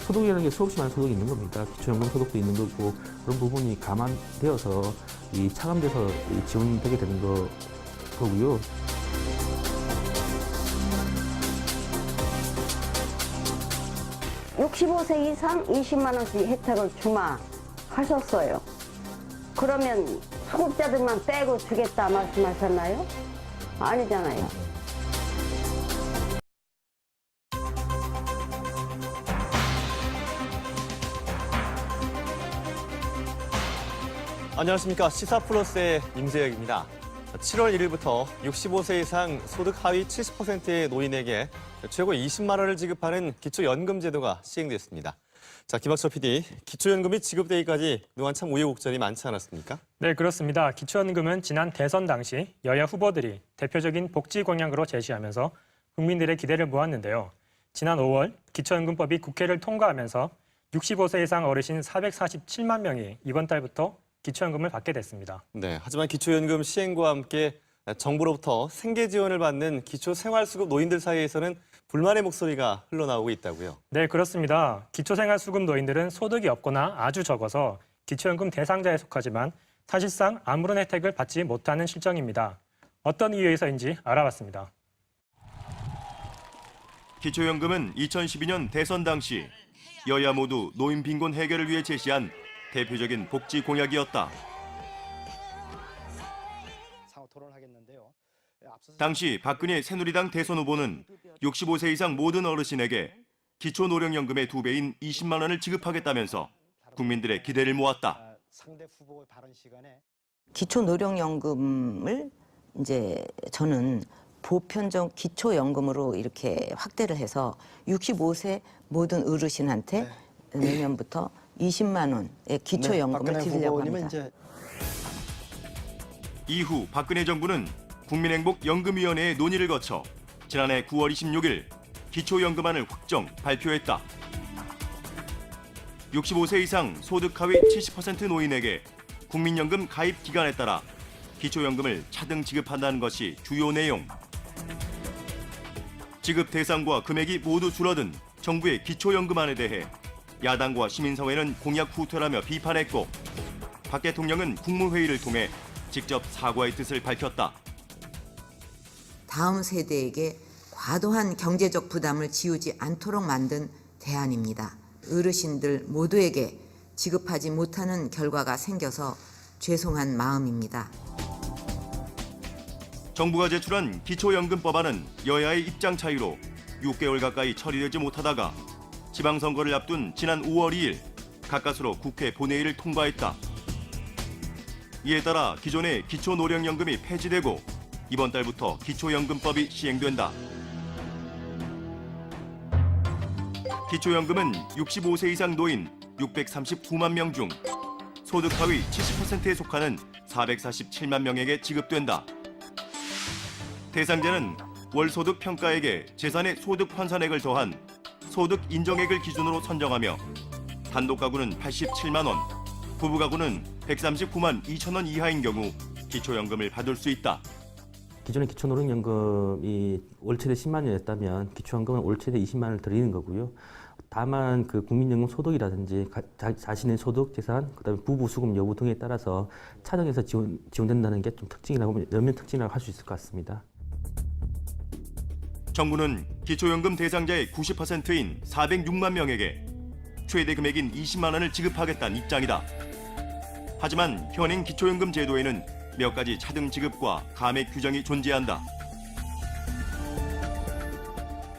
소득이라는 게 수없이 많은 소득이 있는 겁니다. 기초연금 소득도 있는 거고 그런 부분이 감안되어서 이 차감돼서 지원되게 되는 거고요. (65세) 이상 20만 원씩 혜택을 주마 하셨어요. 그러면 수급자들만 빼고 주겠다 말씀하셨나요? 아니잖아요. 안녕하십니까. 시사플러스의 임재혁입니다. 7월 1일부터 65세 이상 소득 하위 70%의 노인에게 최고 20만 원을 지급하는 기초연금 제도가 시행됐습니다. 자, 김학철 PD, 기초연금이 지급되기까지 그동안 참 우여곡절이 많지 않았습니까? 네, 그렇습니다. 기초연금은 지난 대선 당시 여야 후보들이 대표적인 복지 공약으로 제시하면서 국민들의 기대를 모았는데요. 지난 5월 기초연금법이 국회를 통과하면서 65세 이상 어르신 447만 명이 이번 달부터 기초연금을 받게 됐습니다. 네, 하지만 기초연금 시행과 함께 정부로부터 생계 지원을 받는 기초생활수급 노인들 사이에서는 불만의 목소리가 흘러나오고 있다고요. 네, 그렇습니다. 기초생활수급 노인들은 소득이 없거나 아주 적어서 기초연금 대상자에 속하지만 사실상 아무런 혜택을 받지 못하는 실정입니다. 어떤 이유에서인지 알아봤습니다. 기초연금은 2012년 대선 당시 여야 모두 노인 빈곤 해결을 위해 제시한 대표적인 복지 공약이었다. 당시 박근혜 새누리당 대선 후보는 65세 이상 모든 어르신에게 기초노령연금의 2배인 20만 원을 지급하겠다면서 국민들의 기대를 모았다. 기초노령연금을 이제 저는 보편적 기초연금으로 이렇게 확대를 해서 65세 모든 어르신한테 내년부터 20만 원의 기초연금을 드리려고 합니다. 이후 박근혜 정부는 국민행복연금위원회의 논의를 거쳐 지난해 9월 26일 기초연금안을 확정 발표했다. 65세 이상 소득 하위 70% 노인에게 국민연금 가입 기간에 따라 기초연금을 차등 지급한다는 것이 주요 내용. 지급 대상과 금액이 모두 줄어든 정부의 기초연금안에 대해 야당과 시민사회는 공약 후퇴라며 비판했고 박 대통령은 국무회의를 통해 직접 사과의 뜻을 밝혔다. 다음 세대에게 과도한 경제적 부담을 지우지 않도록 만든 대안입니다. 어르신들 모두에게 지급하지 못하는 결과가 생겨서 죄송한 마음입니다. 정부가 제출한 기초연금법안은 여야의 입장 차이로 6개월 가까이 처리되지 못하다가 지방선거를 앞둔 지난 5월 2일 가까스로 국회 본회의를 통과했다. 이에 따라 기존의 기초노령연금이 폐지되고 이번 달부터 기초연금법이 시행된다. 기초연금은 65세 이상 노인 639만 명 중 소득 하위 70%에 속하는 447만 명에게 지급된다. 대상자는 월소득 평가액에 재산의 소득 환산액을 더한 소득 인정액을 기준으로 선정하며 단독 가구는 87만 원, 부부 가구는 139만 2천 원 이하인 경우 기초연금을 받을 수 있다. 기존의 기초노령연금이 월 최대 10만 원이었다면 기초연금은 월 최대 20만 원을 드리는 거고요. 다만 그 국민연금 소득이라든지 자신의 소득, 재산, 그다음에 부부 수급 여부 등에 따라서 차등해서 지원된다는 게 좀 특징이라고 몇몇 특징이라고 할 수 있을 것 같습니다. 정부는 기초연금 대상자의 90%인 406만 명에게 최대 금액인 20만 원을 지급하겠다는 입장이다. 하지만 현행 기초연금 제도에는 몇 가지 차등 지급과 감액 규정이 존재한다.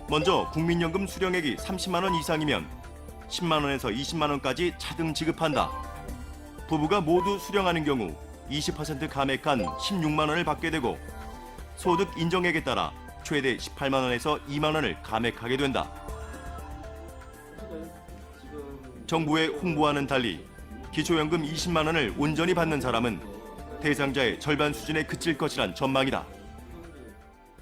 먼저 국민연금 수령액이 30만 원 이상이면 10만 원에서 20만 원까지 차등 지급한다. 부부가 모두 수령하는 경우 20% 감액한 16만 원을 받게 되고 소득 인정액에 따라 최대 18만 원에서 2만 원을 감액하게 된다. 정부의 홍보와는 달리 기초연금 20만 원을 온전히 받는 사람은 대상자의 절반 수준에 그칠 것이란 전망이다.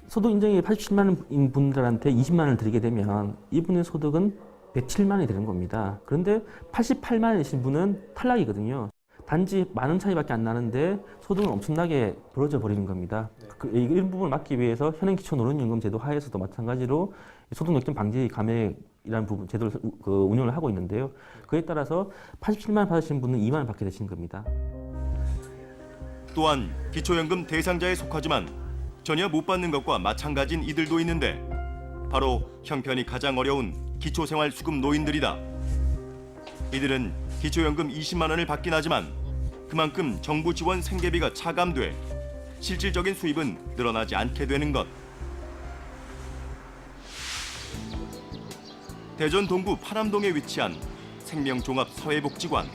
소득 인정이 87만 원인 분들한테 20만 원을 드리게 되면 이분의 소득은 107만 원이 되는 겁니다. 그런데 88만 원이신 분은 탈락이거든요. 단지 만 원 차이밖에 안 나는데 소득은 엄청나게 벌어져 버리는 겁니다. 이런 부분을 막기 위해서 현행 기초노령연금 제도 하에서도 마찬가지로 소득 역전 방지 감액 수급이라는 부분 제도를 운영을 하고 있는데요. 그에 따라서 87만 원 받으시는 분은 2만 원 받게 되시는 겁니다. 또한 기초연금 대상자에 속하지만 전혀 못 받는 것과 마찬가지인 이들도 있는데 바로 형편이 가장 어려운 기초생활수급 노인들이다. 이들은 기초연금 20만 원을 받긴 하지만 그만큼 정부 지원 생계비가 차감돼 실질적인 수입은 늘어나지 않게 되는 것. 대전 동구 파남동에 위치한 생명종합사회복지관.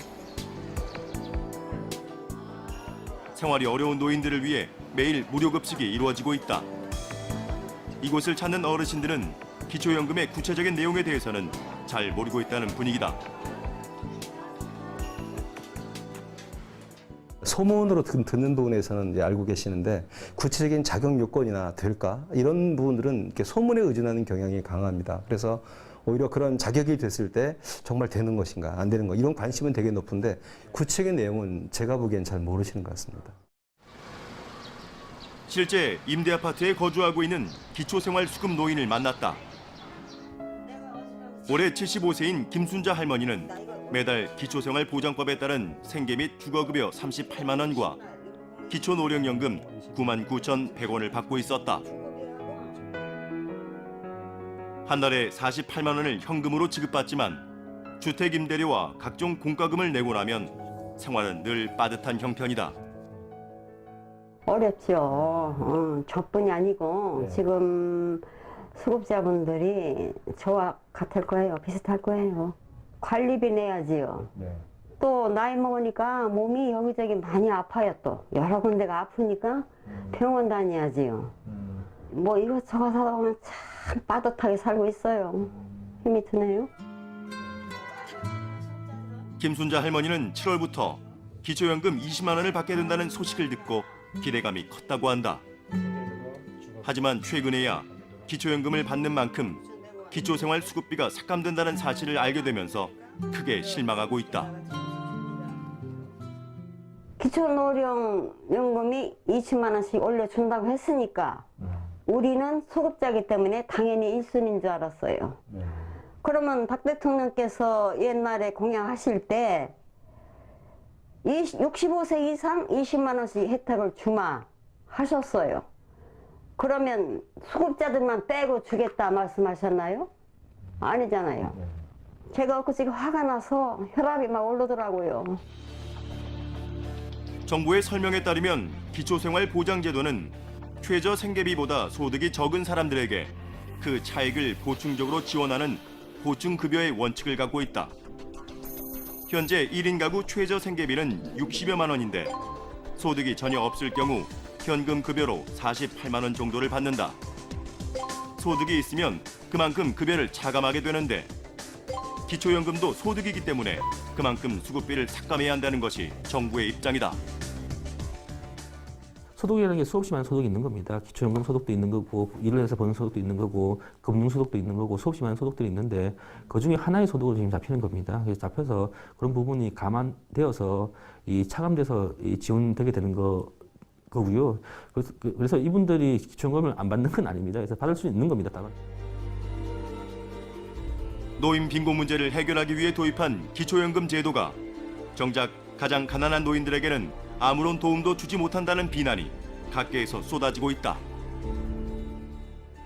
생활이 어려운 노인들을 위해 매일 무료급식이 이루어지고 있다. 이곳을 찾는 어르신들은 기초연금의 구체적인 내용에 대해서는 잘 모르고 있다는 분위기다. 소문으로 듣는 부분에서는 이제 알고 계시는데 구체적인 자격 요건이나 될까 이런 부분들은 이렇게 소문에 의존하는 경향이 강합니다. 그래서 오히려 그런 자격이 됐을 때 정말 되는 것인가 안 되는 거 이런 관심은 되게 높은데 구체적인 내용은 제가 보기엔 잘 모르시는 것 같습니다. 실제 임대아파트에 거주하고 있는 기초생활수급 노인을 만났다. 올해 75세인 김순자 할머니는 매달 기초생활보장법에 따른 생계 및 주거급여 38만 원과 기초노령연금 99,100원을 받고 있었다. 한 달에 48만 원을 현금으로 지급받지만 주택임대료와 각종 공과금을 내고 나면 생활은 늘 빠듯한 형편이다. 어렵죠. 저뿐이 아니고 지금 수급자분들이 저와 같을 거예요. 비슷할 거예요. 관리비 내야지요. 또 나이 먹으니까 몸이 여기저기 많이 아파요. 또 여러 군데가 아프니까 병원 다녀야지요. 뭐 이것저것 하다 보면 참 빠듯하게 살고 있어요. 힘이 드네요. 김순자 할머니는 7월부터 기초연금 20만 원을 받게 된다는 소식을 듣고 기대감이 컸다고 한다. 하지만 최근에야 기초연금을 받는 만큼 기초생활수급비가 삭감된다는 사실을 알게 되면서 크게 실망하고 있다. 기초노령연금이 20만 원씩 올려준다고 했으니까 우리는 소급자이기 때문에 당연히 1순위인 줄 알았어요. 그러면 박 대통령께서 옛날에 공약하실 때 65세 이상 20만 원씩 혜택을 주마 하셨어요. 그러면 수급자들만 빼고 주겠다 말씀하셨나요? 아니잖아요. 제가 엊그제 화가 나서 혈압이 막 오르더라고요. 정부의 설명에 따르면 기초생활보장제도는 최저 생계비보다 소득이 적은 사람들에게 그 차익을 보충적으로 지원하는 보충급여의 원칙을 갖고 있다. 현재 1인 가구 최저 생계비는 60여만 원인데 소득이 전혀 없을 경우 현금 급여로 48만 원 정도를 받는다. 소득이 있으면 그만큼 급여를 차감하게 되는데 기초연금도 소득이기 때문에 그만큼 수급비를 삭감해야 한다는 것이 정부의 입장이다. 소득이라는 게 수없이 많은 소득이 있는 겁니다. 기초연금 소득도 있는 거고, 일을 해서 버는 소득도 있는 거고, 금융 소득도 있는 거고, 수없이 많은 소득들이 있는데 그 중에 하나의 소득으로 지금 잡히는 겁니다. 그래서 잡혀서 그런 부분이 감안되어서 이 차감돼서 이 지원되게 되는 거고요. 그래서 이분들이 기초연금을 안 받는 건 아닙니다. 그래서 받을 수 있는 겁니다. 다만. 노인 빈곤 문제를 해결하기 위해 도입한 기초연금 제도가 정작 가장 가난한 노인들에게는 아무런 도움도 주지 못한다는 비난이 각계에서 쏟아지고 있다.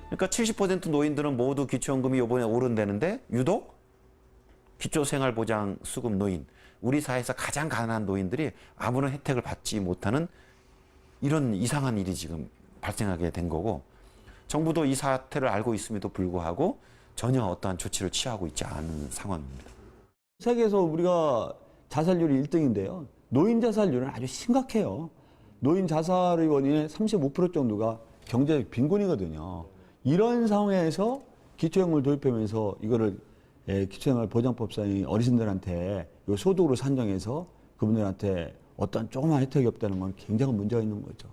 그러니까 70% 노인들은 모두 기초연금이 이번에 오른다는데 유독 기초생활보장 수급 노인, 우리 사회에서 가장 가난한 노인들이 아무런 혜택을 받지 못하는 이런 이상한 일이 지금 발생하게 된 거고, 정부도 이 사태를 알고 있음에도 불구하고 전혀 어떠한 조치를 취하고 있지 않은 상황입니다. 세계에서 우리가 자살률이 1등인데요. 노인 자살률은 아주 심각해요. 노인 자살의 원인의 35% 정도가 경제적 빈곤이거든요. 이런 상황에서 기초연금을 도입하면서 이거를 기초생활보장법상의 어르신들한테 소득으로 산정해서 그분들한테 어떤 조그만 혜택이 없다는 건 굉장히 문제가 있는 거죠.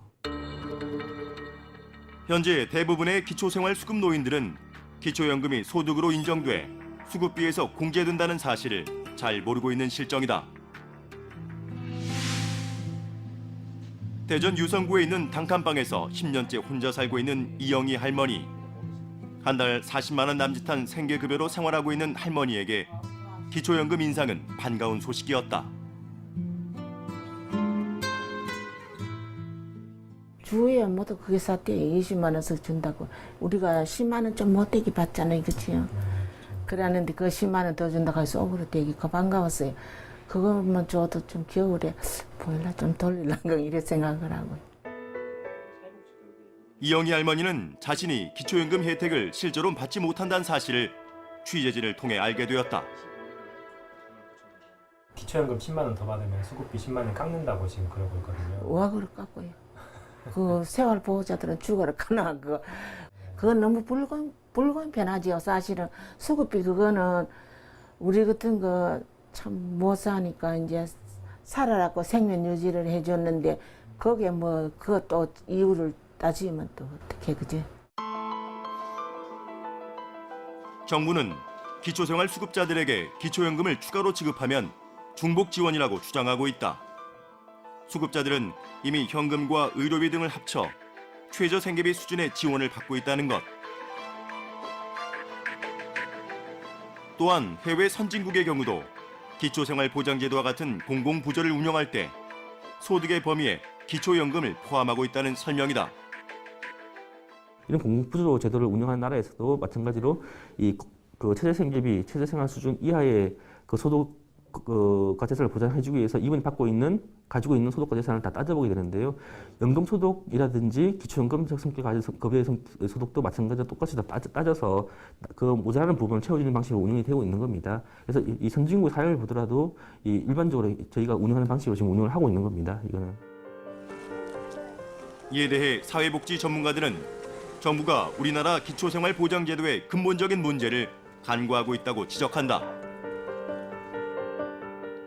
현재 대부분의 기초생활수급 노인들은 기초연금이 소득으로 인정돼 수급비에서 공제된다는 사실을 잘 모르고 있는 실정이다. 대전 유성구에 있는 단칸방에서 10년째 혼자 살고 있는 이영희 할머니. 한 달 40만 원 남짓한 생계급여로 생활하고 있는 할머니에게 기초연금 인상은 반가운 소식이었다. 주에 모두 그게 샀대. 20만 원씩 준다고. 우리가 10만 원 좀 못되게 받잖아요. 그치요? 그러는데 그 10만 원 더 준다고 해서 오그로 되기 반가웠어요. 그거만 줘도 좀 겨울에 보일러 좀 돌리려고 이래 생각을 하고. 이영희 할머니는 자신이 기초연금 혜택을 실제로 받지 못한다는 사실을 취재진을 통해 알게 되었다. 기초연금 10만 원 더 받으면 수급비 10만 원 깎는다고 지금 그러고 있거든요. 와그로 깎고요. 그 세월보호자들은 죽어라 가나 그건 너무 불공평하지요. 사실은 수급비 그거는 우리 같은 거 참 못 사니까 이제 살아라고 생명 유지를 해줬는데 거기에 뭐 그것도 이유를 따지면 또 어떻게 그지? 정부는 기초생활수급자들에게 기초연금을 추가로 지급하면 중복 지원이라고 주장하고 있다. 수급자들은 이미 현금과 의료비 등을 합쳐 최저 생계비 수준의 지원을 받고 있다는 것. 또한 해외 선진국의 경우도 기초생활보장제도와 같은 공공부조를 운영할 때 소득의 범위에 기초연금을 포함하고 있다는 설명이다. 이런 공공부조 제도를 운영하는 나라에서도 마찬가지로 그 최저생계비, 최저생활 수준 이하의 그 소득 과재산을 보장해주기 위해서 이분이 가지고 있는 소득 과재산을 다 따져보게 되는데요. 연금소득이라든지 기초연금 성격급여의 소득도 마찬가지로 똑같이 다 따져서 그 모자라는 부분을 채워주는 방식으로 운영이 되고 있는 겁니다. 그래서 이 선진국 사례를 보더라도 일반적으로 저희가 운영하는 방식으로 지금 운영을 하고 있는 겁니다. 이거는. 이에 대해 사회복지 전문가들은 정부가 우리나라 기초생활보장제도의 근본적인 문제를 간과하고 있다고 지적한다.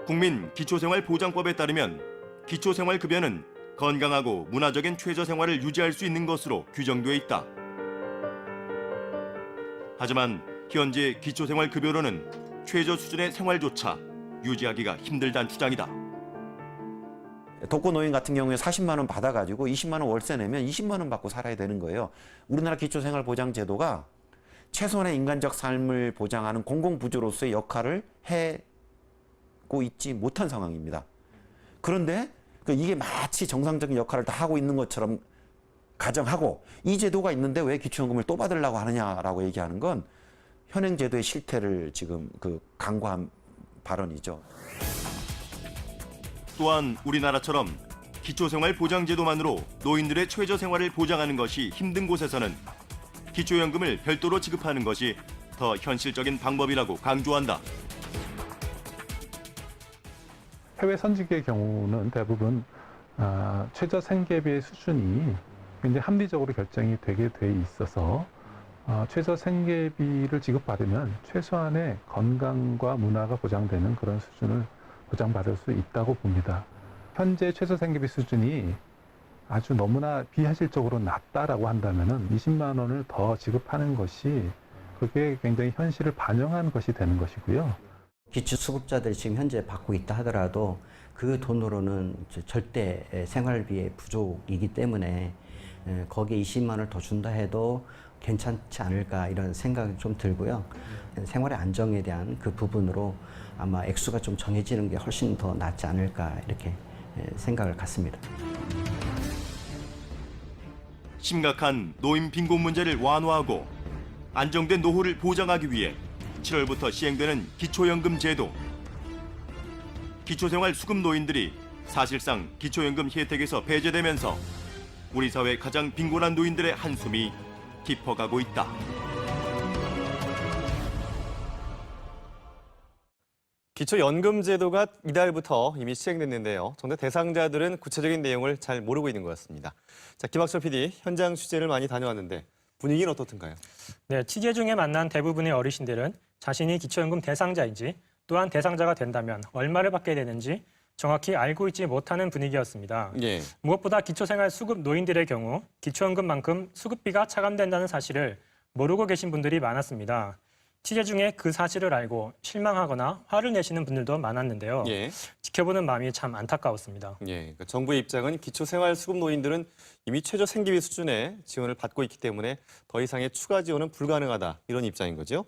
국민기초생활보장법에 따르면 기초생활급여는 건강하고 문화적인 최저생활을 유지할 수 있는 것으로 규정돼 있다. 하지만 현재 기초생활급여로는 최저 수준의 생활조차 유지하기가 힘들다는 주장이다. 독거노인 같은 경우에 40만 원 받아가지고 20만 원 월세 내면 20만 원 받고 살아야 되는 거예요. 우리나라 기초생활보장제도가 최소한의 인간적 삶을 보장하는 공공부조로서의 역할을 하고 있지 못한 상황입니다. 그런데 이게 마치 정상적인 역할을 다 하고 있는 것처럼 가정하고 이 제도가 있는데 왜 기초연금을 또 받으려고 하느냐라고 얘기하는 건 현행 제도의 실태를 지금 간과한 발언이죠. 또한 우리나라처럼 기초생활보장제도만으로 노인들의 최저생활을 보장하는 것이 힘든 곳에서는 기초연금을 별도로 지급하는 것이 더 현실적인 방법이라고 강조한다. 해외 선진국의 경우는 대부분 최저 생계비의 수준이 굉장히 합리적으로 결정이 되게 돼 있어서 최저 생계비를 지급받으면 최소한의 건강과 문화가 보장되는 그런 수준을 보장받을 수 있다고 봅니다. 현재 최저 생계비 수준이 아주 너무나 비현실적으로 낮다라고 한다면은 20만 원을 더 지급하는 것이 그게 굉장히 현실을 반영한 것이 되는 것이고요. 기초수급자들이 지금 현재 받고 있다 하더라도 그 돈으로는 절대 생활비의 부족이기 때문에 거기에 20만 원을 더 준다 해도 괜찮지 않을까 이런 생각이 좀 들고요. 생활의 안정에 대한 그 부분으로 아마 액수가 좀 정해지는 게 훨씬 더 낫지 않을까 이렇게 생각을 갖습니다. 심각한 노인 빈곤 문제를 완화하고 안정된 노후를 보장하기 위해 7월부터 시행되는 기초연금 제도. 기초생활 수급 노인들이 사실상 기초연금 혜택에서 배제되면서 우리 사회 가장 빈곤한 노인들의 한숨이 깊어가고 있다. 기초연금 제도가 이달부터 이미 시행됐는데요. 그런데 대상자들은 구체적인 내용을 잘 모르고 있는 것 같습니다. 자, 김학철 PD, 현장 취재를 많이 다녀왔는데 분위기는 어떻던가요? 네, 취재 중에 만난 대부분의 어르신들은 자신이 기초연금 대상자인지 또한 대상자가 된다면 얼마를 받게 되는지 정확히 알고 있지 못하는 분위기였습니다. 예. 무엇보다 기초생활 수급 노인들의 경우 기초연금만큼 수급비가 차감된다는 사실을 모르고 계신 분들이 많았습니다. 취재 중에 그 사실을 알고 실망하거나 화를 내시는 분들도 많았는데요. 예. 지켜보는 마음이 참 안타까웠습니다. 예. 그러니까 정부의 입장은 기초생활수급 노인들은 이미 최저 생계비 수준의 지원을 받고 있기 때문에 더 이상의 추가 지원은 불가능하다. 이런 입장인 거죠.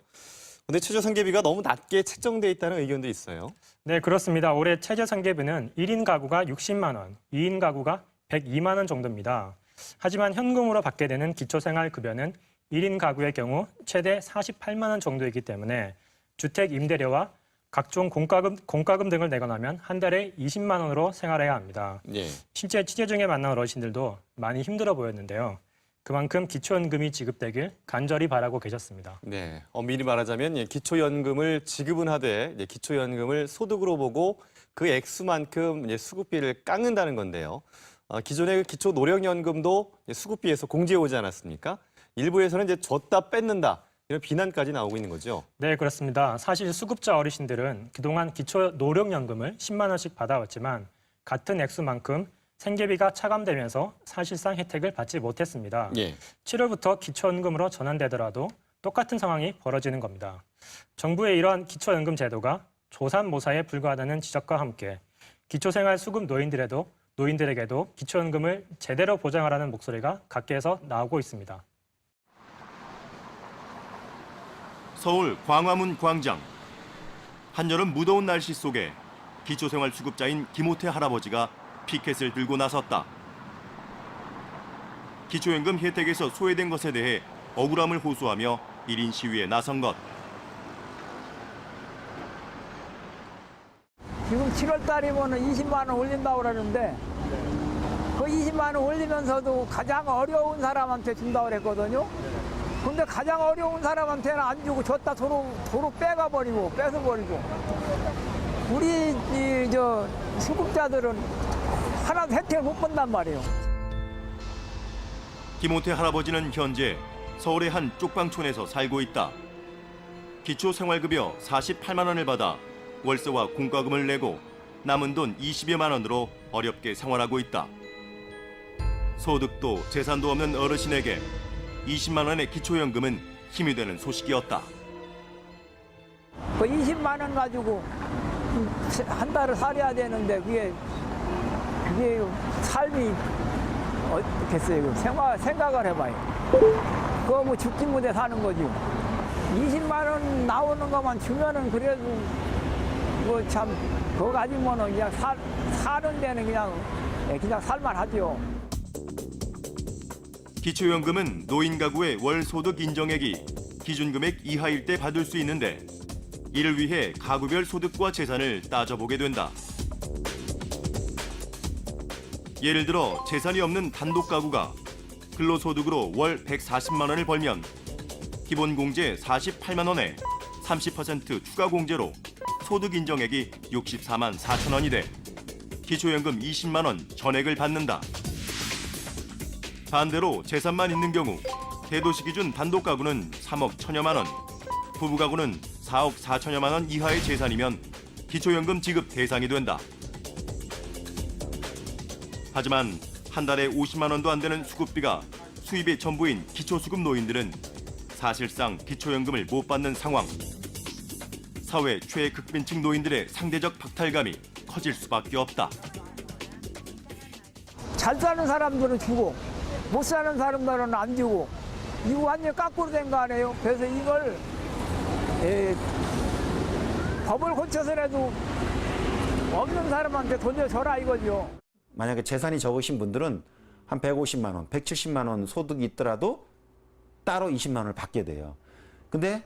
그런데 최저 생계비가 너무 낮게 책정돼 있다는 의견도 있어요. 네, 그렇습니다. 올해 최저 생계비는 1인 가구가 60만 원, 2인 가구가 102만 원 정도입니다. 하지만 현금으로 받게 되는 기초생활급여는 1인 가구의 경우 최대 48만 원 정도이기 때문에 주택 임대료와 각종 공과금 등을 내거나 하면 한 달에 20만 원으로 생활해야 합니다. 예. 실제 취재 중에 만난 어르신들도 많이 힘들어 보였는데요. 그만큼 기초연금이 지급되길 간절히 바라고 계셨습니다. 네. 미리 말하자면 기초연금을 지급은 하되 기초연금을 소득으로 보고 그 액수만큼 수급비를 깎는다는 건데요. 기존의 기초노령연금도 수급비에서 공제해 오지 않았습니까? 일부에서는 이제 줬다 뺏는다 이런 비난까지 나오고 있는 거죠. 네, 그렇습니다. 사실 수급자 어르신들은 그동안 기초노령연금을 10만 원씩 받아왔지만 같은 액수만큼 생계비가 차감되면서 사실상 혜택을 받지 못했습니다. 예. 7월부터 기초연금으로 전환되더라도 똑같은 상황이 벌어지는 겁니다. 정부의 이러한 기초연금 제도가 조삼모사에 불과하다는 지적과 함께 기초생활수급 노인들에게도 기초연금을 제대로 보장하라는 목소리가 각계에서 나오고 있습니다. 서울 광화문 광장. 한여름 무더운 날씨 속에 기초생활수급자인 김호태 할아버지가 피켓을 들고 나섰다. 기초연금 혜택에서 소외된 것에 대해 억울함을 호소하며 1인 시위에 나선 것. 지금 7월 달이면 20만 원 올린다고 그러는데 그 20만 원 올리면서도 가장 어려운 사람한테 준다고 그랬거든요. 근데 가장 어려운 사람한테는 안 주고 줬다 도로 빼가버리고 뺏어버리고 우리 수급자들은 하나도 혜택을 못 본단 말이에요. 김호태 할아버지는 현재 서울의 한 쪽방촌에서 살고 있다. 기초생활급여 48만 원을 받아 월세와 공과금을 내고 남은 돈 20여만 원으로 어렵게 생활하고 있다. 소득도 재산도 없는 어르신에게 20만 원의 기초연금은 힘이 되는 소식이었다. 그 20만 원 가지고 한 달을 살아야 되는데 그게 삶이 어떻겠어요? 생각을 해봐요. 그거 뭐 죽기 무대 사는 거지. 20만 원 나오는 것만 주면은 그래도 뭐 참 그거 가지고는 그냥 사는 데는 그냥 살만하죠. 기초연금은 노인 가구의 월 소득 인정액이 기준금액 이하일 때 받을 수 있는데 이를 위해 가구별 소득과 재산을 따져보게 된다. 예를 들어 재산이 없는 단독 가구가 근로소득으로 월 140만 원을 벌면 기본공제 48만 원에 30% 추가 공제로 소득 인정액이 64만 4천 원이 돼 기초연금 20만 원 전액을 받는다. 반대로 재산만 있는 경우 대도시 기준 단독 가구는 3억 1천여만 원, 부부 가구는 4억 4천여만 원 이하의 재산이면 기초연금 지급 대상이 된다. 하지만 한 달에 50만 원도 안 되는 수급비가 수입의 전부인 기초수급 노인들은 사실상 기초연금을 못 받는 상황. 사회 최극빈층 노인들의 상대적 박탈감이 커질 수밖에 없다. 잘 사는 사람들은 주고 못 사는 사람들은 안 주고 이거 완전 거꾸로 된 거 아니에요? 그래서 이걸 법을 고쳐서라도 없는 사람한테 돌려줘라 이거죠. 만약에 재산이 적으신 분들은 한 150만 원, 170만 원 소득이 있더라도 따로 20만 원을 받게 돼요. 근데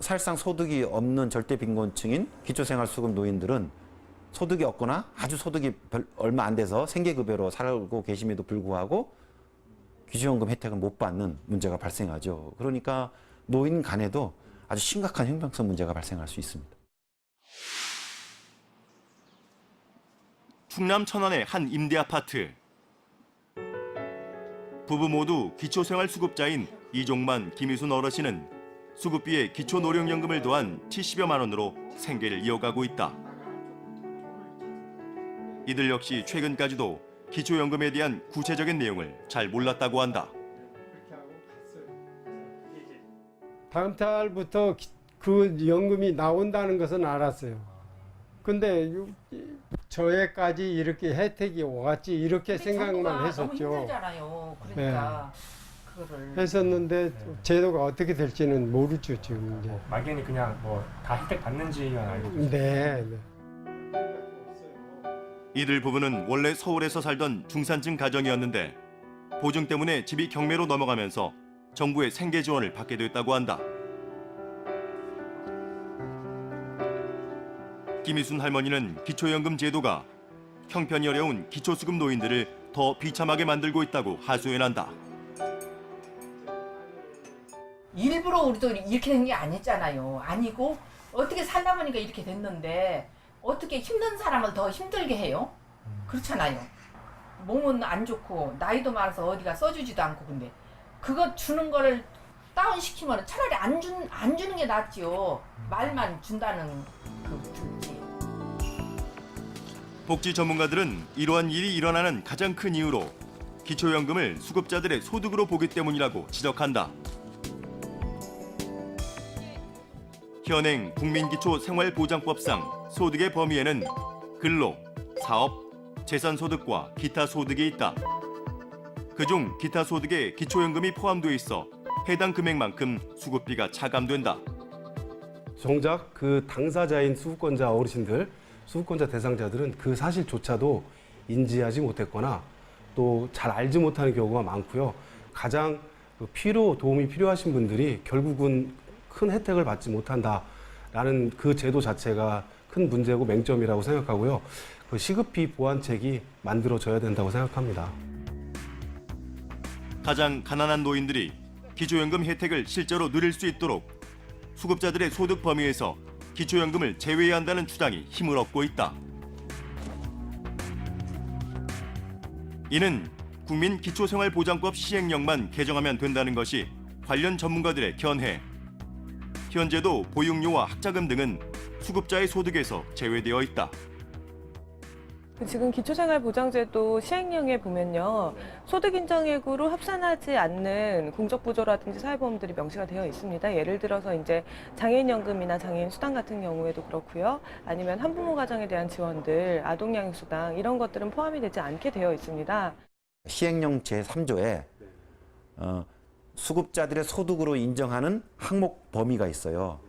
사실상 소득이 없는 절대 빈곤층인 기초생활수급 노인들은 소득이 없거나 아주 소득이 얼마 안 돼서 생계급여로 살고 계심에도 불구하고 기초연금 혜택을 못 받는 문제가 발생하죠. 그러니까 노인 간에도 아주 심각한 형평성 문제가 발생할 수 있습니다. 충남 천안의 한 임대 아파트. 부부 모두 기초생활수급자인 이종만, 김희순 어르신은 수급비에 기초노령연금을 더한 70여만 원으로 생계를 이어가고 있다. 이들 역시 최근까지도 기초연금에 대한 구체적인 내용을 잘 몰랐다고 한다. 다음 달부터 그 연금이 나온다는 것은 알았어요. 근데 저에까지 이렇게 혜택이 오갔지 이렇게 생각만 했었죠. 너무 힘들잖아요. 그러니까 그거를 했었는데 제도가 어떻게 될지는 모르죠 지금 이제. 막연히 그냥 뭐 다 혜택 받는지만 알고 계세요. 네. 이들 부부는 원래 서울에서 살던 중산층 가정이었는데 보증 때문에 집이 경매로 넘어가면서 정부의 생계 지원을 받게 됐다고 한다. 김희순 할머니는 기초연금 제도가 형편이 어려운 기초수급 노인들을 더 비참하게 만들고 있다고 하소연한다. 일부러 우리도 이렇게 된 게 아니잖아요. 아니고 어떻게 살다 보니까 이렇게 됐는데 어떻게 힘든 사람을 더 힘들게 해요? 그렇잖아요. 몸은 안 좋고 나이도 많아서 어디가 써주지도 않고 근데 그거 주는 거를 다운시키면 차라리 안 주는 게 낫지요. 말만 준다는 그 듣지. 복지 전문가들은 이러한 일이 일어나는 가장 큰 이유로 기초연금을 수급자들의 소득으로 보기 때문이라고 지적한다. 현행 국민기초생활보장법상 소득의 범위에는 근로, 사업, 재산소득과 기타 소득이 있다. 그중 기타 소득에 기초연금이 포함되어 있어 해당 금액만큼 수급비가 차감된다. 정작 그 당사자인 수급권자 어르신들, 수급권자 대상자들은 그 사실조차도 인지하지 못했거나 또 잘 알지 못하는 경우가 많고요. 가장 도움이 필요하신 분들이 결국은 큰 혜택을 받지 못한다라는 그 제도 자체가 큰 문제고 맹점이라고 생각하고요. 그 시급비 보완책이 만들어져야 된다고 생각합니다. 가장 가난한 노인들이 기초연금 혜택을 실제로 누릴 수 있도록 수급자들의 소득 범위에서 기초연금을 제외해야 한다는 주장이 힘을 얻고 있다. 이는 국민기초생활보장법 시행령만 개정하면 된다는 것이 관련 전문가들의 견해. 현재도 보육료와 학자금 등은 수급자의 소득에서 제외되어 있다. 지금 기초생활보장제도 시행령에 보면요. 소득인정액으로 합산하지 않는 공적부조라든지 사회보험들이 명시가 되어 있습니다. 예를 들어서 이제 장애인연금이나 장애인수당 같은 경우에도 그렇고요. 아니면 한부모 가정에 대한 지원들, 아동양육수당 이런 것들은 포함이 되지 않게 되어 있습니다. 시행령 제3조에 수급자들의 소득으로 인정하는 항목 범위가 있어요.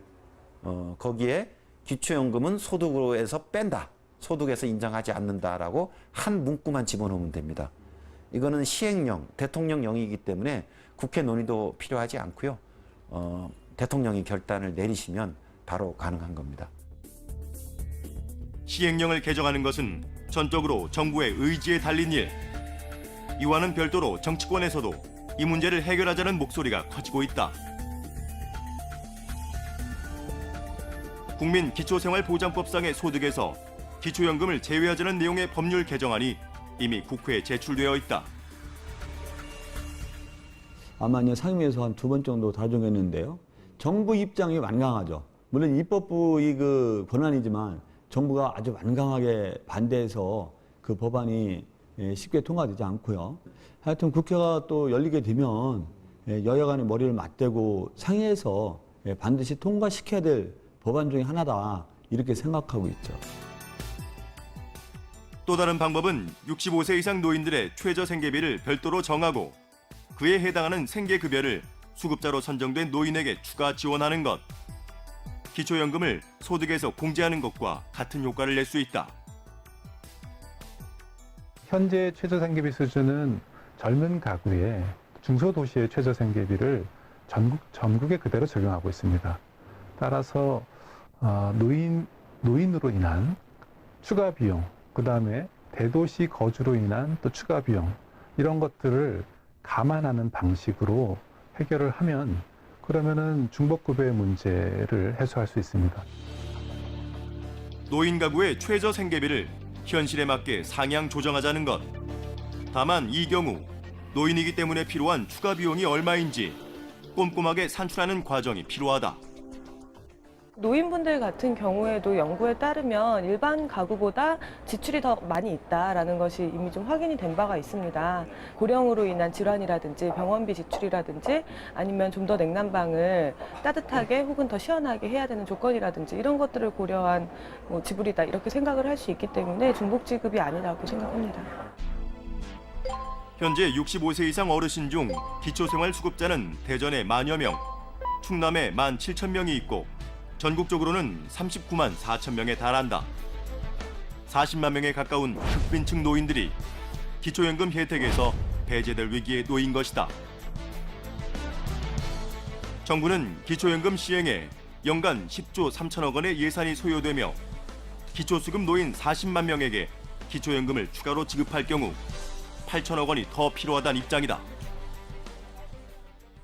거기에 기초연금은 소득으로에서 뺀다. 소득에서 인정하지 않는다라고 한 문구만 집어넣으면 됩니다. 이거는 시행령, 대통령령이기 때문에 국회 논의도 필요하지 않고요. 대통령이 결단을 내리시면 바로 가능한 겁니다. 시행령을 개정하는 것은 전적으로 정부의 의지에 달린 일. 이와는 별도로 정치권에서도 이 문제를 해결하자는 목소리가 커지고 있다. 국민기초생활보장법상의 소득에서 기초연금을 제외하자는 내용의 법률 개정안이 이미 국회에 제출되어 있다. 아마 이제 상임위에서 한 2번 정도 다정했는데요. 정부 입장이 완강하죠. 물론 입법부의 그 권한이지만 정부가 아주 완강하게 반대해서 그 법안이 쉽게 통과되지 않고요. 하여튼 국회가 또 열리게 되면 여야 간의 머리를 맞대고 상의해서 반드시 통과시켜야 될 법안 중에 하나다 이렇게 생각하고 있죠. 또 다른 방법은 65세 이상 노인들의 최저 생계비를 별도로 정하고 그에 해당하는 생계급여를 수급자로 선정된 노인에게 추가 지원하는 것. 기초연금을 소득에서 공제하는 것과 같은 효과를 낼 수 있다. 현재 최저생계비 수준은 젊은 가구의 중소도시의 최저생계비를 전국에 그대로 적용하고 있습니다. 따라서 노인으로 인한 추가 비용, 그 다음에 대도시 거주로 인한 또 추가 비용 이런 것들을 감안하는 방식으로 해결을 하면 그러면은 중복급여의 문제를 해소할 수 있습니다. 노인 가구의 최저 생계비를 현실에 맞게 상향 조정하자는 것. 다만 이 경우 노인이기 때문에 필요한 추가 비용이 얼마인지 꼼꼼하게 산출하는 과정이 필요하다. 노인분들 같은 경우에도 연구에 따르면 일반 가구보다 지출이 더 많이 있다라는 것이 이미 좀 확인이 된 바가 있습니다. 고령으로 인한 질환이라든지 병원비 지출이라든지 아니면 좀 더 냉난방을 따뜻하게 혹은 더 시원하게 해야 되는 조건이라든지 이런 것들을 고려한 지불이다 이렇게 생각을 할 수 있기 때문에 중복 지급이 아니라고 생각합니다. 현재 65세 이상 어르신 중 기초생활수급자는 대전에 10,000여 명, 충남에 17,000명이 있고 전국적으로는 39만 4천 명에 달한다. 40만 명에 가까운 흑빈층 노인들이 기초연금 혜택에서 배제될 위기에 놓인 것이다. 정부는 기초연금 시행에 연간 10조 3천억 원의 예산이 소요되며 기초수급 노인 40만 명에게 기초연금을 추가로 지급할 경우 8천억 원이 더 필요하다는 입장이다.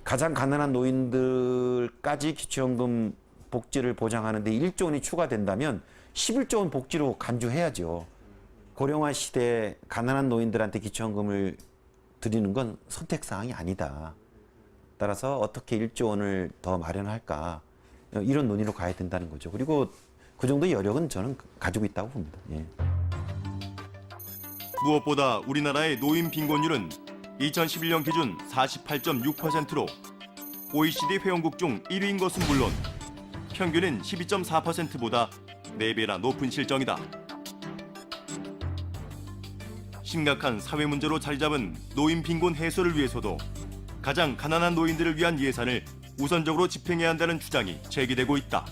가장 가난한 노인들까지 기초연금 복지를 보장하는데 1조 원이 추가된다면 11조 원 복지로 간주해야죠. 고령화 시대에 가난한 노인들한테 기초연금을 드리는 건 선택사항이 아니다. 따라서 어떻게 1조 원을 더 마련할까 이런 논의로 가야 된다는 거죠. 그리고 그 정도 여력은 저는 가지고 있다고 봅니다. 예. 무엇보다 우리나라의 노인 빈곤율은 2011년 기준 48.6%로 OECD 회원국 중 1위인 것은 물론 평균은 12.4%보다 4배나 높은 실정이다. 심각한 사회 문제로 자리 잡은 노인 빈곤 해소를 위해서도 가장 가난한 노인들을 위한 예산을 우선적으로 집행해야 한다는 주장이 제기되고 있다.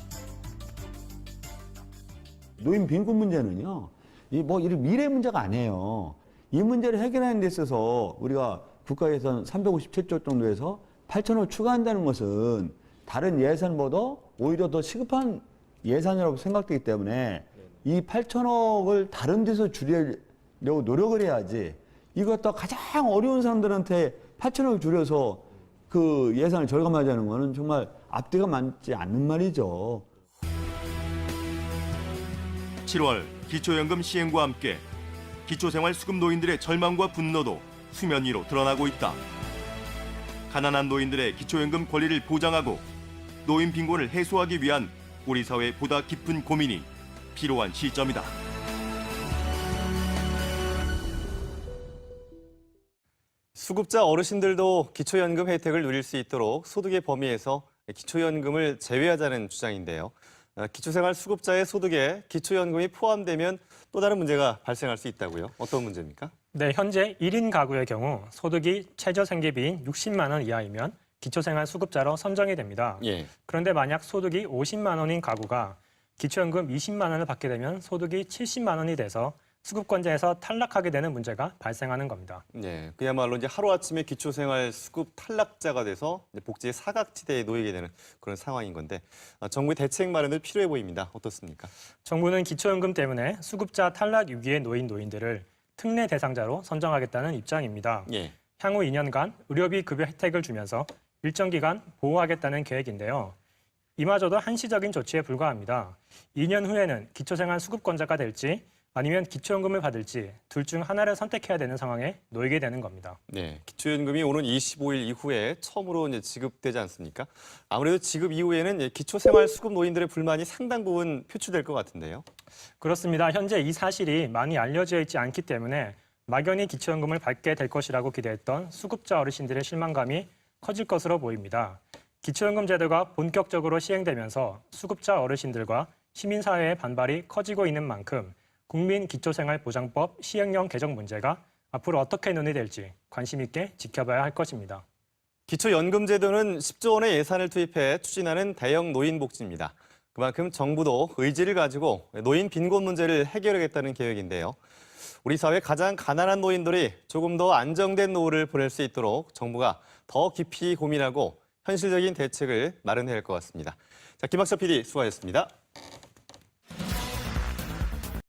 노인 빈곤 문제는요, 이런 미래 문제가 아니에요. 이 문제를 해결하는 데 있어서 우리가 국가 예산 357조 정도에서 8천억을 추가한다는 것은 다른 예산보다 오히려 더 시급한 예산이라고 생각되기 때문에 이 8천억을 다른 데서 줄이려고 노력을 해야지 이것도 가장 어려운 사람들한테 8천억을 줄여서 그 예산을 절감하자는 것은 정말 앞뒤가 맞지 않는 말이죠. 7월 기초연금 시행과 함께 기초생활수급 노인들의 절망과 분노도 수면 위로 드러나고 있다. 가난한 노인들의 기초연금 권리를 보장하고 노인 빈곤을 해소하기 위한 우리 사회의 보다 깊은 고민이 필요한 시점이다. 수급자 어르신들도 기초연금 혜택을 누릴 수 있도록 소득의 범위에서 기초연금을 제외하자는 주장인데요. 기초생활 수급자의 소득에 기초연금이 포함되면 또 다른 문제가 발생할 수 있다고요? 어떤 문제입니까? 네, 현재 1인 가구의 경우 소득이 최저생계비인 60만 원 이하이면 기초생활 수급자로 선정이 됩니다. 예. 그런데 만약 소득이 50만 원인 가구가 기초연금 20만 원을 받게 되면 소득이 70만 원이 돼서 수급권자에서 탈락하게 되는 문제가 발생하는 겁니다. 네, 그야말로 이제 하루아침에 기초생활 수급 탈락자가 돼서 복지의 사각지대에 놓이게 되는 그런 상황인 건데 정부의 대책 마련을 필요해 보입니다. 어떻습니까? 정부는 기초연금 때문에 수급자 탈락 위기에 놓인 노인들을 특례 대상자로 선정하겠다는 입장입니다. 예. 향후 2년간 의료비 급여 혜택을 주면서 일정 기간 보호하겠다는 계획인데요. 이마저도 한시적인 조치에 불과합니다. 2년 후에는 기초생활 수급권자가 될지 아니면 기초연금을 받을지 둘 중 하나를 선택해야 되는 상황에 놓이게 되는 겁니다. 네, 기초연금이 오는 25일 이후에 처음으로 이제 지급되지 않습니까? 아무래도 지급 이후에는 기초생활 수급 노인들의 불만이 상당 부분 표출될 것 같은데요. 그렇습니다. 현재 이 사실이 많이 알려져 있지 않기 때문에 막연히 기초연금을 받게 될 것이라고 기대했던 수급자 어르신들의 실망감이 커질 것으로 보입니다. 기초연금 제도가 본격적으로 시행되면서 수급자 어르신들과 시민사회의 반발이 커지고 있는 만큼 국민기초생활보장법 시행령 개정 문제가 앞으로 어떻게 논의될지 관심 있게 지켜봐야 할 것입니다. 기초연금제도는 10조 원의 예산을 투입해 추진하는 대형 노인복지입니다. 그만큼 정부도 의지를 가지고 노인 빈곤 문제를 해결하겠다는 계획인데요. 우리 사회 가장 가난한 노인들이 조금 더 안정된 노후를 보낼 수 있도록 정부가 더 깊이 고민하고 현실적인 대책을 마련해야 할 것 같습니다. 자, 김학철 PD 수고하셨습니다.